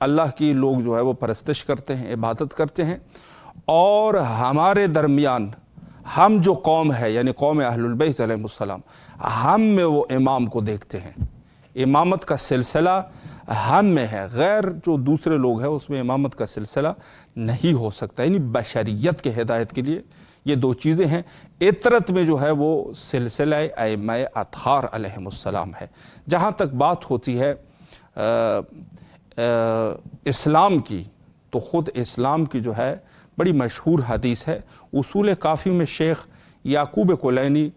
اللہ کی لوگ جو ہے وہ پرستش کرتے ہیں، عبادت کرتے ہیں، اور ہمارے درمیان ہم جو قوم ہے یعنی قوم اہل البیت علیہ السلام، ہم میں وہ امام کو دیکھتے ہیں۔ امامت کا سلسلہ ہم میں ہے، غیر جو دوسرے لوگ ہیں اس میں امامت کا سلسلہ نہیں ہو سکتا، یعنی بشریت کے ہدایت کے لیے یہ دو چیزیں ہیں۔ اطرت میں جو ہے وہ سلسلہ ائمہ اطہار علیہم السلام ہے۔ جہاں تک بات ہوتی ہے اسلام کی، تو خود اسلام کی جو ہے بڑی مشہور حدیث ہے، اصول کافی میں شیخ یعقوب کلینی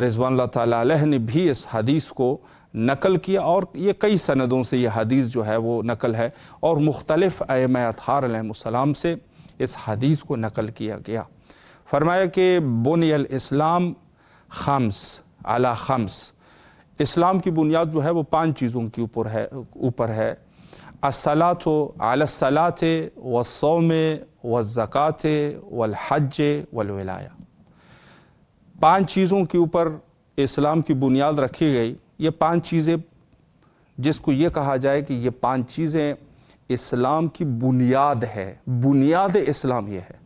رضوان اللہ تعالیٰ علیہ نے بھی اس حدیث کو نقل کیا، اور یہ کئی سندوں سے یہ حدیث جو ہے وہ نقل ہے، اور مختلف ائمہ اطہار علیہ السلام سے اس حدیث کو نقل کیا گیا۔ فرمایا کہ بنی الاسلام خمس علی خمس، اسلام کی بنیاد جو ہے وہ 5 چیزوں کے اوپر ہے۔ الصلاۃ علی الصلاۃ والصوم والزکاۃ والحج والولایہ، 5 چیزوں کے اوپر اسلام کی بنیاد رکھی گئی۔ یہ 5 چیزیں جس کو یہ کہا جائے کہ یہ 5 چیزیں اسلام کی بنیاد ہے، بنیاد اسلام یہ ہے۔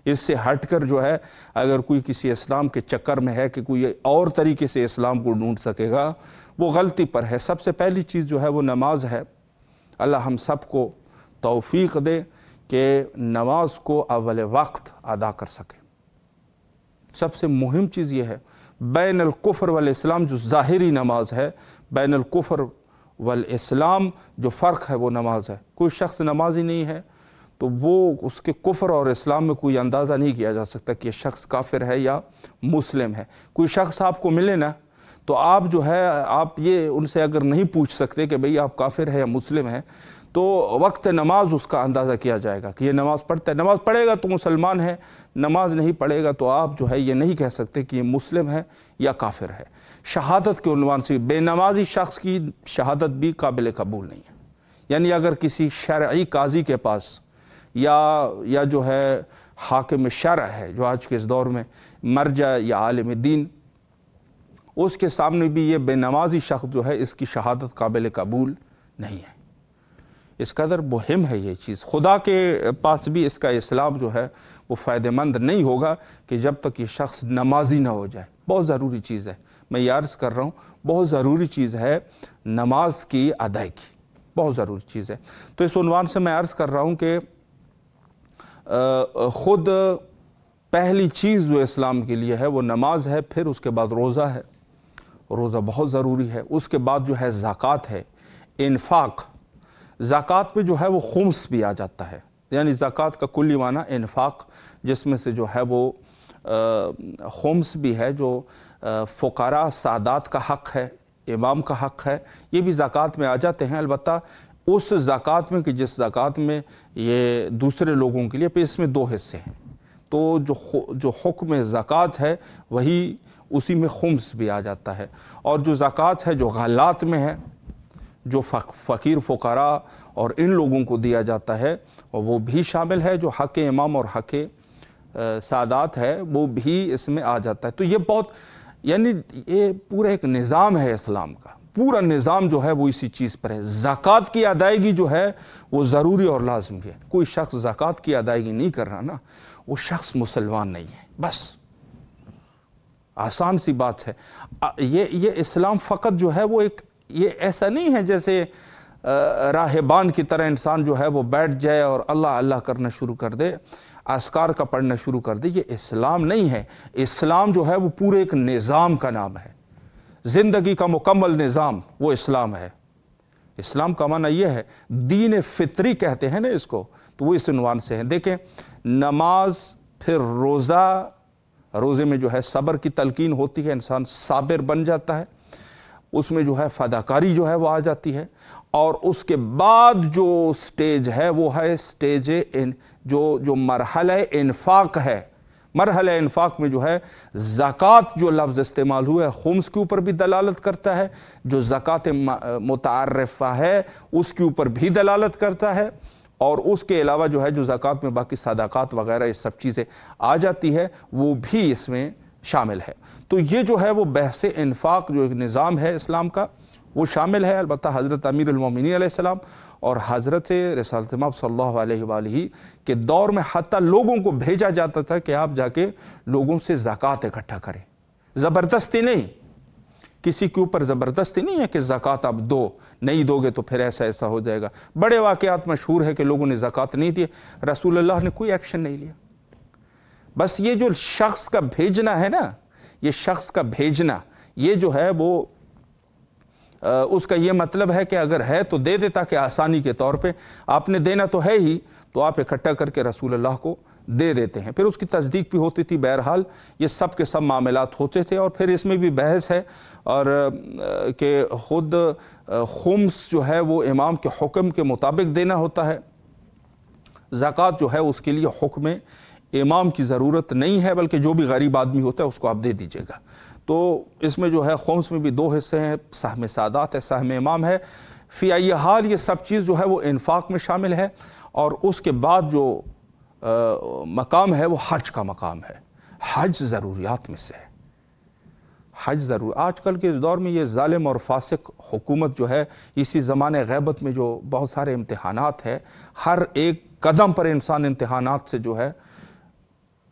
اس سے ہٹ کر جو ہے اگر کوئی کسی اسلام کے چکر میں ہے کہ کوئی اور طریقے سے اسلام کو ڈھونڈ سکے گا، وہ غلطی پر ہے۔ سب سے پہلی چیز جو ہے وہ نماز ہے۔ اللہ ہم سب کو توفیق دے کہ نماز کو اول وقت ادا کر سکے۔ سب سے مہم چیز یہ ہے، بین الکفر والاسلام جو ظاہری نماز ہے، بین الکفر والاسلام جو فرق ہے وہ نماز ہے۔ کوئی شخص نمازی نہیں ہے تو وہ اس کے کفر اور اسلام میں کوئی اندازہ نہیں کیا جا سکتا کہ یہ شخص کافر ہے یا مسلم ہے۔ کوئی شخص آپ کو ملے نا تو آپ جو ہے آپ یہ ان سے اگر نہیں پوچھ سکتے کہ بھئی آپ کافر ہے یا مسلم ہے، تو وقت نماز اس کا اندازہ کیا جائے گا کہ یہ نماز پڑھتا ہے۔ نماز پڑھے گا تو مسلمان ہے، نماز نہیں پڑھے گا تو آپ جو ہے یہ نہیں کہہ سکتے کہ یہ مسلم ہے یا کافر ہے۔ شہادت کے عنوان سے بے نمازی شخص کی شہادت بھی قابل قبول نہیں ہے۔ یعنی اگر کسی شرعی قاضی کے پاس یا جو ہے حاکم شرع ہے جو آج کے اس دور میں مرجع یا عالم دین، اس کے سامنے بھی یہ بے نمازی شخص جو ہے اس کی شہادت قابل قبول نہیں ہے۔ اس قدر مہم ہے یہ چیز۔ خدا کے پاس بھی اس کا اسلام جو ہے وہ فائدہ مند نہیں ہوگا کہ جب تک یہ شخص نمازی نہ ہو جائے۔ بہت ضروری چیز ہے، میں یہ عرض کر رہا ہوں، بہت ضروری چیز ہے نماز کی ادائیگی، بہت ضروری چیز ہے۔ تو اس عنوان سے میں عرض کر رہا ہوں کہ خود پہلی چیز جو اسلام کے لیے ہے وہ نماز ہے، پھر اس کے بعد روزہ ہے، روزہ بہت ضروری ہے۔ اس کے بعد جو ہے زکوٰۃ ہے، انفاق۔ زکوٰۃ میں جو ہے وہ خمس بھی آ جاتا ہے، یعنی زکوٰۃ کا کلی معنی انفاق، جس میں سے جو ہے وہ خمس بھی ہے جو فقراء سادات کا حق ہے، امام کا حق ہے، یہ بھی زکوٰۃ میں آ جاتے ہیں۔ البتہ اس زکوٰۃ میں کہ جس زکوٰۃ میں یہ دوسرے لوگوں کے لیے، پہ اس میں 2 حصے ہیں، تو جو حکم زکوٰۃ ہے وہی اسی میں خمس بھی آ جاتا ہے۔ اور جو زکوٰۃ ہے جو غلات میں ہے، جو فقیر فقراء اور ان لوگوں کو دیا جاتا ہے وہ بھی شامل ہے، جو حق امام اور حق سادات ہے وہ بھی اس میں آ جاتا ہے۔ تو یہ بہت یعنی یہ پورا ایک نظام ہے اسلام کا، پورا نظام جو ہے وہ اسی چیز پر ہے۔ زکوٰۃ کی ادائیگی جو ہے وہ ضروری اور لازمی ہے۔ کوئی شخص زکوٰۃ کی ادائیگی نہیں کر رہا نا، وہ شخص مسلمان نہیں ہے، بس آسان سی بات ہے۔ یہ اسلام فقط جو ہے وہ ایک یہ ایسا نہیں ہے جیسے راہبان کی طرح انسان جو ہے وہ بیٹھ جائے اور اللہ اللہ کرنا شروع کر دے، اذکار کا پڑھنا شروع کر دے۔ یہ اسلام نہیں ہے۔ اسلام جو ہے وہ پورے ایک نظام کا نام ہے، زندگی کا مکمل نظام وہ اسلام ہے۔ اسلام کا معنی یہ ہے، دین فطری کہتے ہیں نا اس کو، تو وہ اس عنوان سے ہے۔ دیکھیں نماز، پھر روزہ، روزے میں جو ہے صبر کی تلقین ہوتی ہے، انسان صابر بن جاتا ہے، اس میں جو ہے فداکاری جو ہے وہ آ جاتی ہے، اور اس کے بعد جو سٹیج ہے وہ ہے سٹیج جو مرحلہ انفاق ہے۔ مرحلہ انفاق میں جو ہے زکوٰۃ جو لفظ استعمال ہوا ہے خمس کے اوپر بھی دلالت کرتا ہے، جو زکوٰۃ متعارفہ ہے اس کے اوپر بھی دلالت کرتا ہے، اور اس کے علاوہ جو ہے جو زکوٰۃ میں باقی صدقات وغیرہ یہ سب چیزیں آ جاتی ہے وہ بھی اس میں شامل ہے۔ تو یہ جو ہے وہ بحث انفاق جو ایک نظام ہے اسلام کا وہ شامل ہے البتہ حضرت امیر المومنین علیہ السلام اور حضرت رسالت مآب صلی اللہ علیہ وآلہ کے دور میں حتیٰ لوگوں کو بھیجا جاتا تھا کہ آپ جا کے لوگوں سے زکوٰۃ اکٹھا کریں، زبردستی نہیں، کسی کے اوپر زبردستی نہیں ہے کہ زکوٰۃ آپ دو، نہیں دو گے تو پھر ایسا ہو جائے گا۔ بڑے واقعات مشہور ہے کہ لوگوں نے زکوٰۃ نہیں دی، رسول اللہ نے کوئی ایکشن نہیں لیا۔ بس یہ جو شخص کا بھیجنا ہے نا، یہ شخص کا بھیجنا، یہ جو ہے وہ اس کا یہ مطلب ہے کہ اگر ہے تو دے دے، تاکہ آسانی کے طور پہ آپ نے دینا تو ہے ہی، تو آپ اکٹھا کر کے رسول اللہ کو دے دیتے ہیں، پھر اس کی تصدیق بھی ہوتی تھی۔ بہرحال یہ سب کے سب معاملات ہوتے تھے، اور پھر اس میں بھی بحث ہے اور کہ خود خمس جو ہے وہ امام کے حکم کے مطابق دینا ہوتا ہے، زکوٰۃ جو ہے اس کے لیے حکم امام کی ضرورت نہیں ہے، بلکہ جو بھی غریب آدمی ہوتا ہے اس کو آپ دے دیجئے گا۔ تو اس میں جو ہے خمس میں بھی دو حصے ہیں، سہم سادات ہے، سہم امام ہے۔ فی ای حال یہ سب چیز جو ہے وہ انفاق میں شامل ہے، اور اس کے بعد جو مقام ہے وہ حج کا مقام ہے۔ حج ضروریات میں سے ہے، حج ضرور۔ آج کل کے اس دور میں یہ ظالم اور فاسق حکومت جو ہے، اسی زمانے غیبت میں جو بہت سارے امتحانات ہے، ہر ایک قدم پر انسان امتحانات سے جو ہے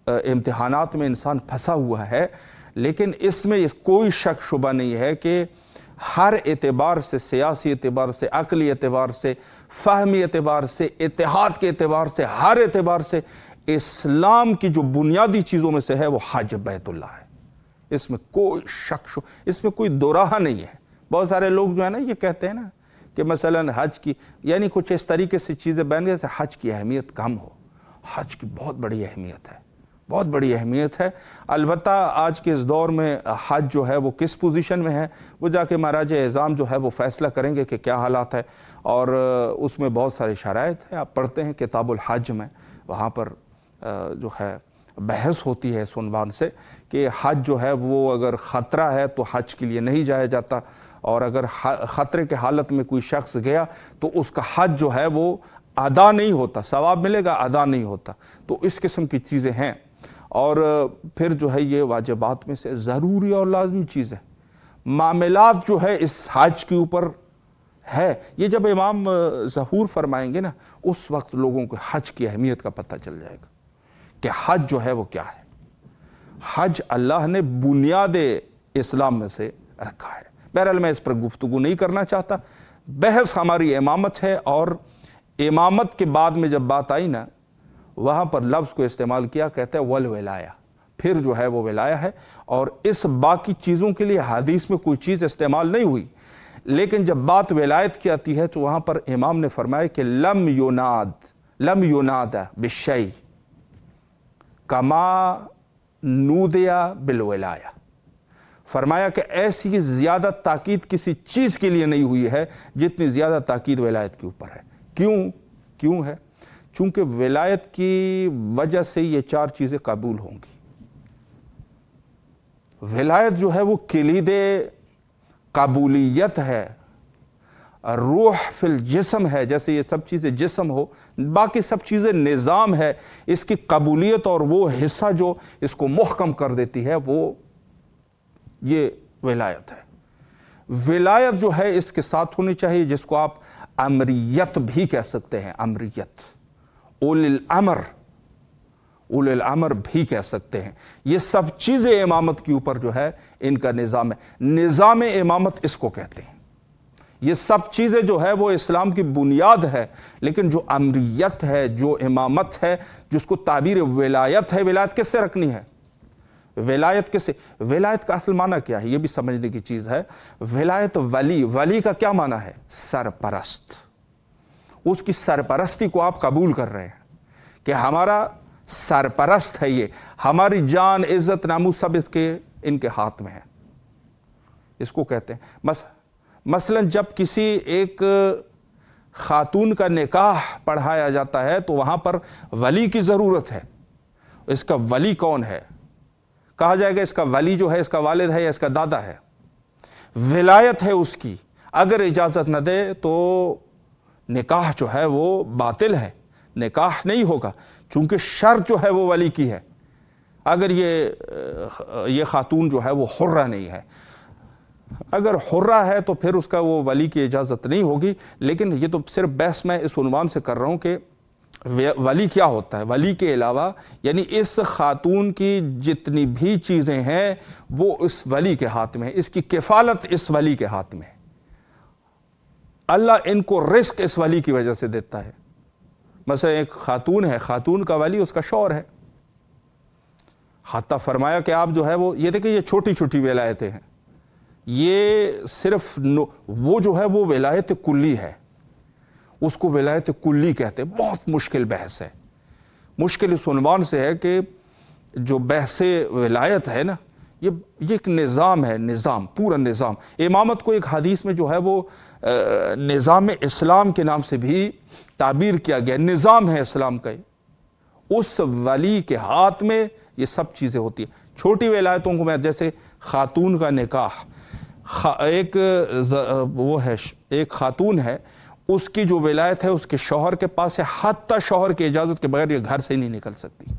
امتحانات میں انسان پھنسا ہوا ہے، لیکن اس میں کوئی شک شبہ نہیں ہے کہ ہر اعتبار سے، سیاسی اعتبار سے، عقلی اعتبار سے، فہمی اعتبار سے، اتحاد کے اعتبار سے، ہر اعتبار سے اسلام کی جو بنیادی چیزوں میں سے ہے وہ حج بیت اللہ ہے۔ اس میں کوئی شک اس میں کوئی دو راہ نہیں ہے۔ بہت سارے لوگ جو ہے نا یہ کہتے ہیں نا کہ مثلا حج کی یعنی کچھ اس طریقے سے چیزیں بن گئی جیسے حج کی اہمیت کم ہو۔ حج کی بہت بڑی اہمیت ہے، بہت بڑی اہمیت ہے۔ البتہ آج کے اس دور میں حج جو ہے وہ کس پوزیشن میں ہے، وہ جا کے مہاراج اعظام جو ہے وہ فیصلہ کریں گے کہ کیا حالات ہے، اور اس میں بہت سارے شرائط ہیں۔ آپ پڑھتے ہیں کتاب الحج میں، وہاں پر جو ہے بحث ہوتی ہے اس عنوان سے کہ حج جو ہے وہ اگر خطرہ ہے تو حج کے لیے نہیں جایا جاتا، اور اگر خطرے کے حالت میں کوئی شخص گیا تو اس کا حج جو ہے وہ ادا نہیں ہوتا، ثواب ملے گا ادا نہیں ہوتا۔ تو اس قسم کی چیزیں ہیں، اور پھر جو ہے یہ واجبات میں سے ضروری اور لازمی چیز ہے۔ معاملات جو ہے اس حج کے اوپر ہے، یہ جب امام ظہور فرمائیں گے نا، اس وقت لوگوں کو حج کی اہمیت کا پتہ چل جائے گا کہ حج جو ہے وہ کیا ہے۔ حج اللہ نے بنیاد اسلام میں سے رکھا ہے۔ بہرحال میں اس پر گفتگو نہیں کرنا چاہتا، بحث ہماری امامت ہے، اور امامت کے بعد میں جب بات آئی نا، وہاں پر لفظ کو استعمال کیا، کہتے ہیں والولایا، پھر جو ہے وہ ولایہ ہے، اور اس باقی چیزوں کے لیے حدیث میں کوئی چیز استعمال نہیں ہوئی، لیکن جب بات ولایت کی آتی ہے تو وہاں پر امام نے فرمایا کہ لم یناد بالشیء کما نودیا بالولایا، فرمایا کہ ایسی زیادہ تاکید کسی چیز کے لیے نہیں ہوئی ہے جتنی زیادہ تاکید ولایت کے اوپر ہے۔ کیوں ہے؟ چونکہ ولایت کی وجہ سے یہ چار چیزیں قبول ہوں گی۔ ولایت جو ہے وہ کلید قبولیت ہے، روح فی الجسم ہے، جیسے یہ سب چیزیں جسم ہو، باقی سب چیزیں نظام ہے، اس کی قبولیت اور وہ حصہ جو اس کو محکم کر دیتی ہے وہ یہ ولایت ہے۔ ولایت جو ہے اس کے ساتھ ہونی چاہیے، جس کو آپ امریت بھی کہہ سکتے ہیں، امریت، اولی الامر بھی کہہ سکتے ہیں۔ یہ سب چیزیں امامت کے اوپر جو ہے ان کا نظام ہے، نظام امامت اس کو کہتے ہیں۔ یہ سب چیزیں جو ہے وہ اسلام کی بنیاد ہے، لیکن جو امریت ہے، جو امامت ہے، جس کو تعبیر ولایت ہے، ولایت کس سے رکھنی ہے؟ ولایت کس سے؟ ولایت کا اصل معنی کیا ہے یہ بھی سمجھنے کی چیز ہے۔ ولایت ولی کا کیا معنی ہے؟ سرپرست۔ اس کی سرپرستی کو آپ قبول کر رہے ہیں کہ ہمارا سرپرست ہے، یہ ہماری جان، عزت، ناموس سب ان کے ہاتھ میں ہے، اس کو کہتے ہیں۔ مثلا جب کسی ایک خاتون کا نکاح پڑھایا جاتا ہے تو وہاں پر ولی کی ضرورت ہے۔ اس کا ولی کون ہے؟ کہا جائے گا اس کا ولی جو ہے اس کا والد ہے یا اس کا دادا ہے۔ ولایت ہے اس کی، اگر اجازت نہ دے تو نکاح جو ہے وہ باطل ہے، نکاح نہیں ہوگا، چونکہ شرط جو ہے وہ ولی کی ہے۔ اگر یہ خاتون جو ہے وہ حرہ نہیں ہے، اگر حرہ ہے تو پھر اس کا وہ ولی کی اجازت نہیں ہوگی. لیکن یہ تو صرف بحث میں اس عنوان سے کر رہا ہوں کہ ولی کیا ہوتا ہے. ولی کے علاوہ یعنی اس خاتون کی جتنی بھی چیزیں ہیں وہ اس ولی کے ہاتھ میں ہے, اس کی کفالت اس ولی کے ہاتھ میں ہے. اللہ ان کو رزق اس ولی کی وجہ سے دیتا ہے. مثلا ایک خاتون ہے, خاتون کا ولی اس کا شوہر ہے. حتیٰ فرمایا کہ آپ جو ہے وہ یہ دیکھیں یہ چھوٹی چھوٹی ولایتیں ہیں, یہ صرف وہ جو ہے وہ ولایت کلی ہے, اس کو ولایت کلی کہتے ہیں. بہت مشکل بحث ہے. مشکل اس عنوان سے ہے کہ جو بحث ولایت ہے نا یہ ایک نظام ہے, نظام, پورا نظام. امامت کو ایک حدیث میں جو ہے وہ نظام اسلام کے نام سے بھی تعبیر کیا گیا. نظام ہے اسلام کا, اس ولی کے ہاتھ میں یہ سب چیزیں ہوتی ہیں. چھوٹی ولایتوں کو میں جیسے خاتون کا نکاح, ایک وہ ہے ایک خاتون ہے, اس کی جو ولایت ہے اس کے شوہر کے پاس ہے, حتیٰ شوہر کی اجازت کے بغیر یہ گھر سے نہیں نکل سکتی,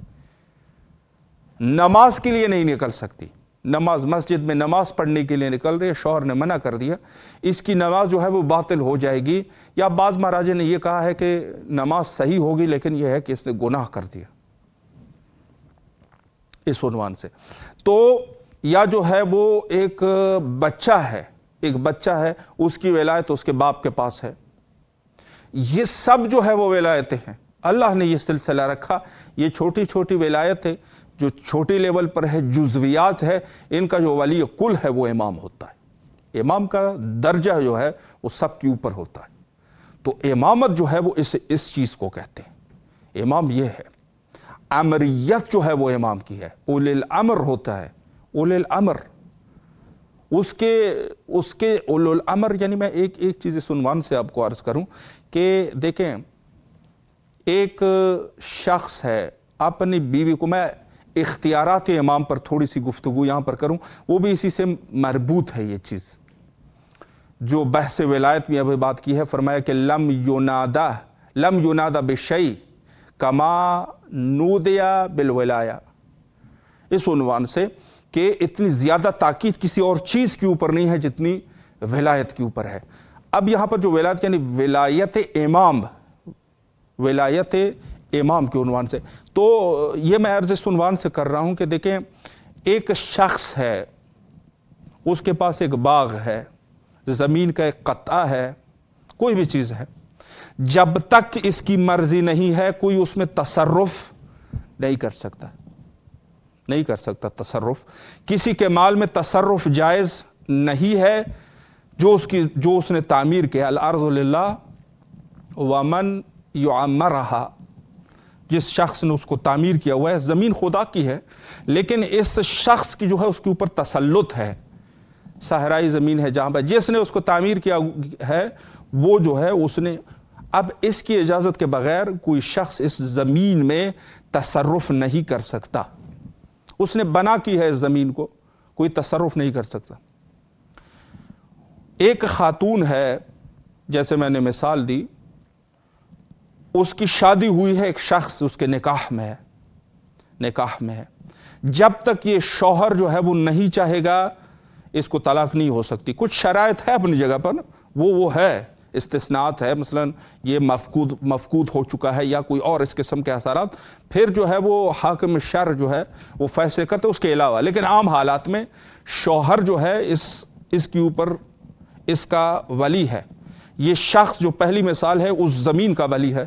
نماز کے لیے نہیں نکل سکتی. نماز مسجد میں نماز پڑھنے کے لیے نکل رہی ہے, شوہر نے منع کر دیا, اس کی نماز جو ہے وہ باطل ہو جائے گی. یا بعض مہاراجے نے یہ کہا ہے کہ نماز صحیح ہوگی لیکن یہ ہے کہ اس نے گناہ کر دیا, اس عنوان سے. تو یا جو ہے وہ ایک بچہ ہے, ایک بچہ ہے, اس کی ولایت اس کے باپ کے پاس ہے. یہ سب جو ہے وہ ولایتیں ہیں, اللہ نے یہ سلسلہ رکھا. یہ چھوٹی چھوٹی ولایتیں جو چھوٹی لیول پر ہے, جزویات ہے, ان کا جو ولی کل ہے وہ امام ہوتا ہے. امام کا درجہ جو ہے وہ سب کے اوپر ہوتا ہے. تو امامت جو ہے وہ اس چیز کو کہتے ہیں. امام یہ ہے, امریت جو ہے وہ امام کی ہے. اولی الامر ہوتا ہے, اولی الامر, اس کے اولی الامر. یعنی میں ایک چیز اس عنوان سے آپ کو عرض کروں کہ دیکھیں, ایک شخص ہے اپنی بیوی کو, میں اختیارات امام پر تھوڑی سی گفتگو یہاں پر کروں, وہ بھی اسی سے مربوط ہے. یہ چیز جو بحث ولایت میں ابھی بات کی ہے, فرمایا کہ لم ینادا بشیء کما نودیا بالولایا, اس عنوان سے کہ اتنی زیادہ تاکید کسی اور چیز کے اوپر نہیں ہے جتنی ولایت کے اوپر ہے. اب یہاں پر جو ولایت یعنی ولایت امام, ولایت امام کے عنوان سے, تو یہ میں عرض اس عنوان سے کر رہا ہوں کہ دیکھیں ایک شخص ہے, اس کے پاس ایک باغ ہے, زمین کا ایک قطعہ ہے, کوئی بھی چیز ہے, جب تک اس کی مرضی نہیں ہے کوئی اس میں تصرف نہیں کر سکتا, نہیں کر سکتا تصرف. کسی کے مال میں تصرف جائز نہیں ہے جو اس نے تعمیر کیا. الارض للہ ومن یعمرہا, جس شخص نے اس کو تعمیر کیا ہوا ہے, زمین خدا کی ہے لیکن اس شخص کی جو ہے اس کے اوپر تسلط ہے. صحرائی زمین ہے جہاں پر جس نے اس کو تعمیر کیا ہے وہ جو ہے اس نے, اب اس کی اجازت کے بغیر کوئی شخص اس زمین میں تصرف نہیں کر سکتا. اس نے بنا کی ہے اس زمین کو, کوئی تصرف نہیں کر سکتا. ایک خاتون ہے, جیسے میں نے مثال دی, اس کی شادی ہوئی ہے, ایک شخص اس کے نکاح میں ہے, جب تک یہ شوہر جو ہے وہ نہیں چاہے گا اس کو طلاق نہیں ہو سکتی. کچھ شرائط ہے اپنی جگہ پر, وہ ہے, استثناءات ہے, مثلا یہ مفقود ہو چکا ہے یا کوئی اور اس قسم کے اثرات, پھر جو ہے وہ حاکم شرع جو ہے وہ فیصلے کرتے اس کے علاوہ. لیکن عام حالات میں شوہر جو ہے اس کے اوپر اس کا ولی ہے. یہ شخص جو پہلی مثال ہے اس زمین کا ولی ہے,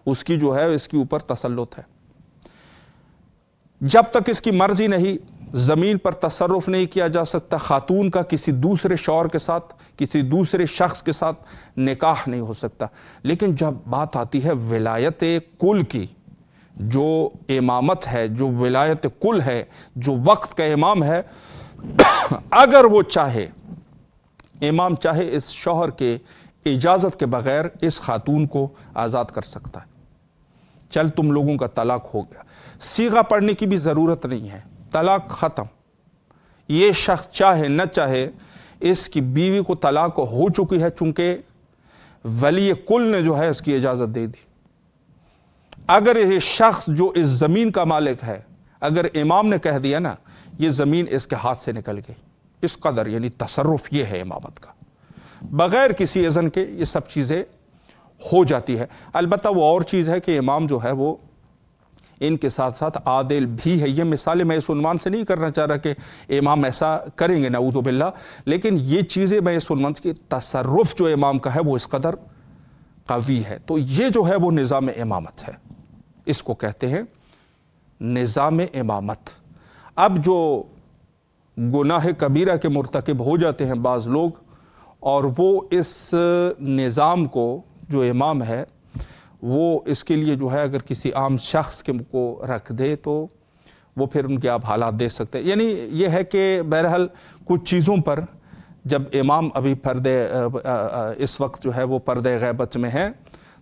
اس کی جو ہے اس کے اوپر تسلط ہے. جب تک اس کی مرضی نہیں زمین پر تصرف نہیں کیا جا سکتا. خاتون کا کسی دوسرے شوہر کے ساتھ, کسی دوسرے شخص کے ساتھ نکاح نہیں ہو سکتا. لیکن جب بات آتی ہے ولایت کل کی, جو امامت ہے, جو ولایت کل ہے, جو وقت کا امام ہے, اگر وہ چاہے, امام چاہے, اس شوہر کے اجازت کے بغیر اس خاتون کو آزاد کر سکتا ہے. چل تم لوگوں کا طلاق ہو گیا, صیغہ پڑھنے کی بھی ضرورت نہیں ہے, طلاق ختم. یہ شخص چاہے نہ چاہے اس کی بیوی کو طلاق ہو چکی ہے, چونکہ ولی کل نے جو ہے اس کی اجازت دے دی. اگر یہ شخص جو اس زمین کا مالک ہے, اگر امام نے کہہ دیا نا یہ زمین اس کے ہاتھ سے نکل گئی, اس قدر یعنی تصرف یہ ہے امامت کا، بغیر کسی اذن کے یہ سب چیزیں ہو جاتی ہے۔ البتہ وہ اور چیز ہے کہ امام جو ہے وہ ان کے ساتھ ساتھ عادل بھی ہے۔ یہ مثالیں میں اس عنوان سے نہیں کرنا چاہ رہا کہ امام ایسا کریں گے نعوذ باللہ، لیکن یہ چیزیں میں اس عنوان سے کہ تصرف جو امام کا ہے وہ اس قدر قوی ہے۔ تو یہ جو ہے وہ نظام امامت ہے، اس کو کہتے ہیں نظام امامت۔ اب جو گناہ کبیرہ کے مرتکب ہو جاتے ہیں بعض لوگ، اور وہ اس نظام کو جو امام ہے وہ اس کے لیے جو ہے اگر کسی عام شخص کو رکھ دے تو وہ پھر ان کے آپ حالات دیکھ سکتے ہیں۔ یعنی یہ ہے کہ بہرحال کچھ چیزوں پر جب امام ابھی پردے اس وقت جو ہے وہ پردے غیبت میں ہیں،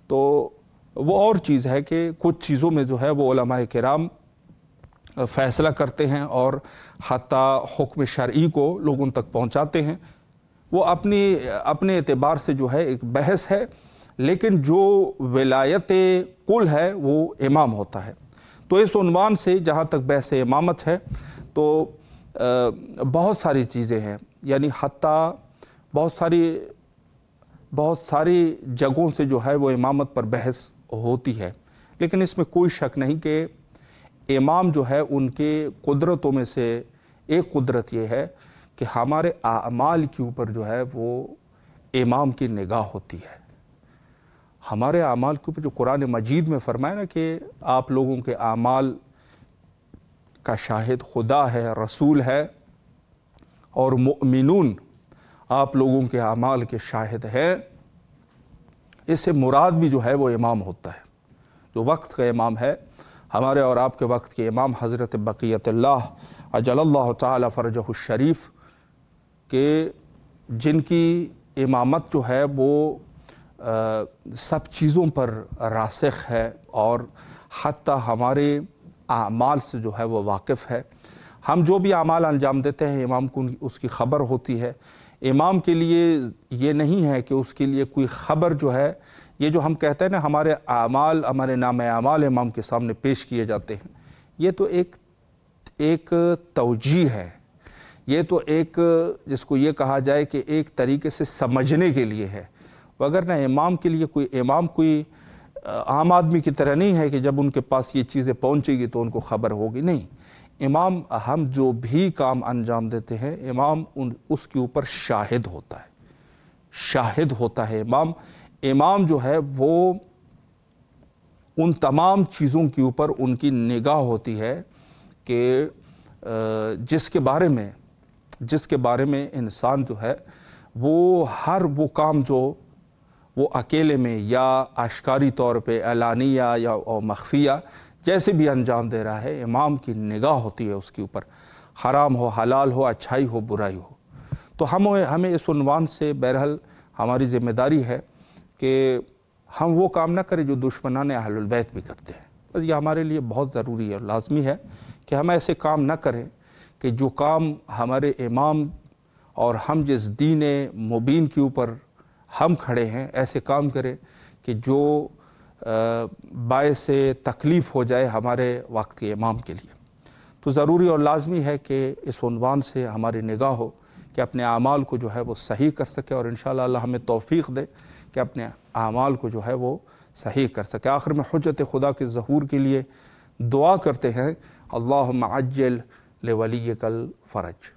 تو وہ اور چیز ہے کہ کچھ چیزوں میں جو ہے وہ علماء کرام فیصلہ کرتے ہیں اور حتیٰ حکم شرعی کو لوگوں تک پہنچاتے ہیں۔ وہ اپنے اعتبار سے جو ہے ایک بحث ہے، لیکن جو ولایت کل ہے وہ امام ہوتا ہے۔ تو اس عنوان سے جہاں تک بحث امامت ہے تو بہت ساری چیزیں ہیں، یعنی حتیٰ بہت ساری جگہوں سے جو ہے وہ امامت پر بحث ہوتی ہے، لیکن اس میں کوئی شک نہیں کہ امام جو ہے ان کے قدرتوں میں سے ایک قدرت یہ ہے کہ ہمارے اعمال کے اوپر جو ہے وہ امام کی نگاہ ہوتی ہے۔ ہمارے اعمال کے اوپر جو قرآن مجید میں فرمایا نا کہ آپ لوگوں کے اعمال کا شاہد خدا ہے، رسول ہے، اور مؤمنون آپ لوگوں کے اعمال کے شاہد ہیں، اس سے مراد بھی جو ہے وہ امام ہوتا ہے، جو وقت کا امام ہے۔ ہمارے اور آپ کے وقت کے امام حضرت بقیت اللہ اجل اللہ تعالی فرجہ الشریف کہ جن کی امامت جو ہے وہ سب چیزوں پر راسخ ہے اور حتیٰ ہمارے اعمال سے جو ہے وہ واقف ہے۔ ہم جو بھی اعمال انجام دیتے ہیں امام کو اس کی خبر ہوتی ہے۔ امام کے لیے یہ نہیں ہے کہ اس کے لیے کوئی خبر جو ہے، یہ جو ہم کہتے ہیں نا ہمارے اعمال، ہمارے نام اعمال امام کے سامنے پیش کیے جاتے ہیں، یہ تو ایک توجیہ ہے، یہ تو ایک جس کو یہ کہا جائے کہ ایک طریقے سے سمجھنے کے لیے ہے، وگرنہ امام کے لیے امام کوئی عام آدمی کی طرح نہیں ہے کہ جب ان کے پاس یہ چیزیں پہنچے گی تو ان کو خبر ہوگی۔ نہیں، امام ہم جو بھی کام انجام دیتے ہیں امام اس کے اوپر شاہد ہوتا ہے، شاہد ہوتا ہے امام جو ہے وہ ان تمام چیزوں کے اوپر ان کی نگاہ ہوتی ہے کہ جس کے بارے میں انسان جو ہے وہ ہر وہ کام جو وہ اکیلے میں یا اشکاری طور پہ اعلانیہ یا مخفیہ جیسے بھی انجام دے رہا ہے، امام کی نگاہ ہوتی ہے اس کے اوپر، حرام ہو حلال ہو، اچھائی ہو برائی ہو۔ تو ہمیں اس عنوان سے بہرحال ہماری ذمہ داری ہے کہ ہم وہ کام نہ کریں جو دشمنان اہل البیت بھی کرتے ہیں۔ بس یہ ہمارے لیے بہت ضروری ہے اور لازمی ہے کہ ہم ایسے کام نہ کریں کہ جو کام ہمارے امام اور ہم جس دین مبین کے اوپر ہم کھڑے ہیں ایسے کام کریں کہ جو باعث تکلیف ہو جائے ہمارے وقت کے امام کے لیے۔ تو ضروری اور لازمی ہے کہ اس عنوان سے ہماری نگاہ ہو کہ اپنے اعمال کو جو ہے وہ صحیح کر سکے، اور انشاءاللہ اللہ ہمیں توفیق دے کہ اپنے اعمال کو جو ہے وہ صحیح کر سکے۔ آخر میں حجت خدا کے ظہور کے لیے دعا کرتے ہیں، اللہم عجل لولیک الفرج۔